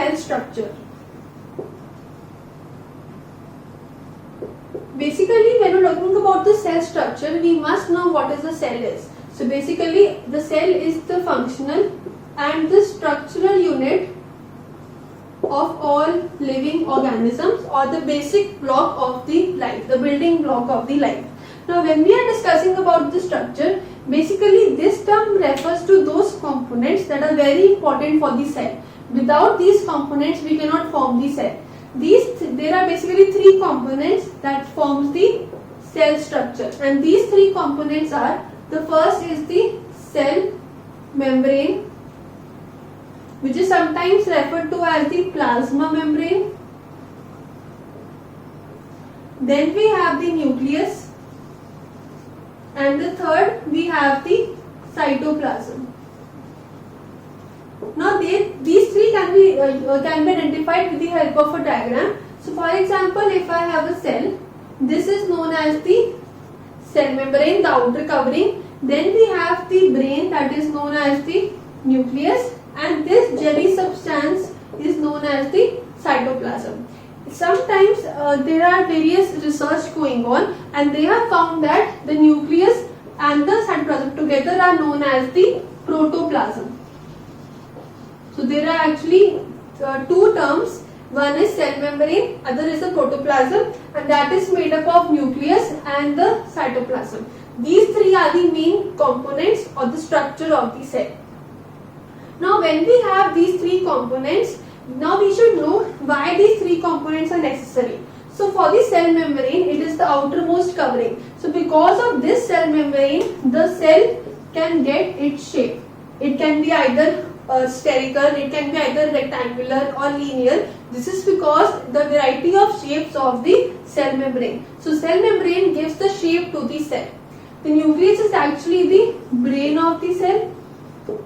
cell structure. Basically, when we're talking about the cell structure, we must know what is the cell is. So basically, the cell is the functional and the structural unit of all living organisms, or the basic block of the life, the building block of the life. Now, when we are discussing about the structure, basically this term refers to those components that are very important for the cell. Without these components, we cannot form the cell. There are basically three components that forms the cell structure, and these three components are: the first is the cell membrane, which is sometimes referred to as the plasma membrane. Then we have the nucleus, and the third we have the cytoplasm. Now these three can be identified with the help of a diagram. So for example, if I have a cell, this is known as the cell membrane, the outer covering. Then we have the brain, that is known as the nucleus, and this jelly substance is known as the cytoplasm. Sometimes there are various research going on, and they have found that the nucleus and the cytoplasm together are known as the protoplasm. So there are actually two terms. One is cell membrane, other is the protoplasm, and that is made up of nucleus and the cytoplasm. These three are the main components of the structure of the cell. Now when we have these three components, now we should know why these three components are necessary. So for the cell membrane, it is the outermost covering. So because of this cell membrane, the cell can get its shape. It can be either spherical, it can be either rectangular or linear. This is because the variety of shapes of the cell membrane. So cell membrane gives the shape to the cell. The nucleus is actually the brain of the cell.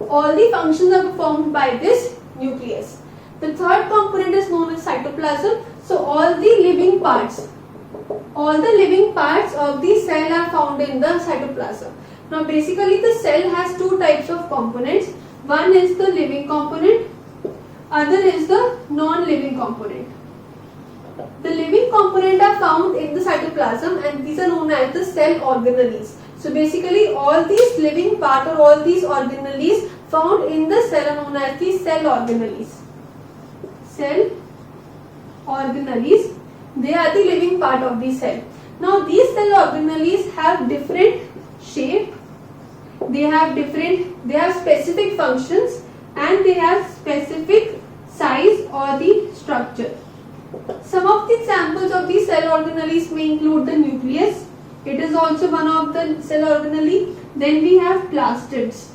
All the functions are performed by this nucleus. The third component is known as cytoplasm. So all the living parts of the cell are found in the cytoplasm. Now basically the cell has two types of components. One is the living component, other is the non-living component. The living component are found in the cytoplasm, and these are known as the cell organelles. So basically all these living part or all these organelles found in the cell are known as the cell organelles. Cell organelles, they are the living part of the cell. Now these cell organelles have different shape, they have specific functions, and they have specific size or the structure. Some of the examples of these cell organelles may include the nucleus. It is also one of the cell organelle. Then we have plastids,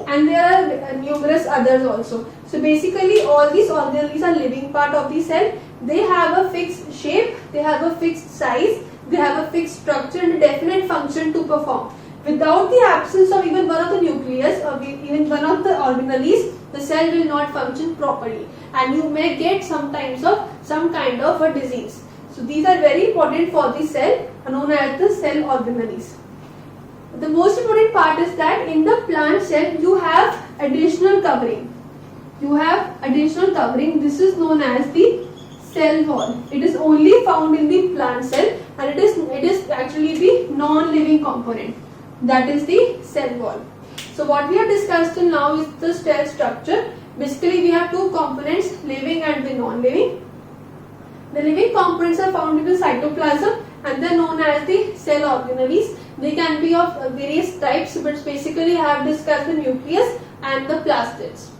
and there are numerous others also. So basically all these organelles are living part of the cell. They have a fixed shape, they have a fixed size, they have a fixed structure and a definite function to perform. Without the absence of even one of the nucleus or even one of the organelles, the cell will not function properly, and you may get some kind of a disease. So these are very important for the cell, known as the cell organelles. The most important part is that in the plant cell you have additional covering. This is known as the cell wall. It is only found in the plant cell, and it is actually the non-living component. That is the cell wall. So what we have discussed till now is the cell structure. Basically we have two components, living and the non-living. The living components are found in the cytoplasm, and they are known as the cell organelles. They can be of various types, but basically I have discussed the nucleus and the plastids.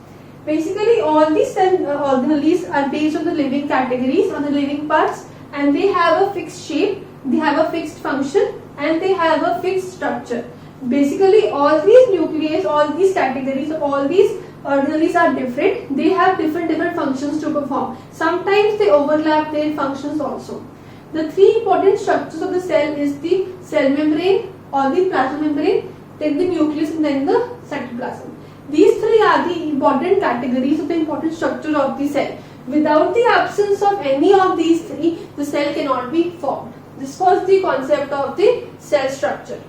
Basically all these cell organelles are based on the living categories, on the living parts, and they have a fixed shape, they have a fixed function, and they have a fixed structure. Basically all these nucleus, all these categories, all these organelles are different. They have different functions to perform. Sometimes they overlap their functions also. The three important structures of the cell is the cell membrane or the plasma membrane, then the nucleus, and then the cytoplasm. These three are the important categories of the important structure of the cell. Without the absence of any of these three, the cell cannot be formed. This was the concept of the cell structure.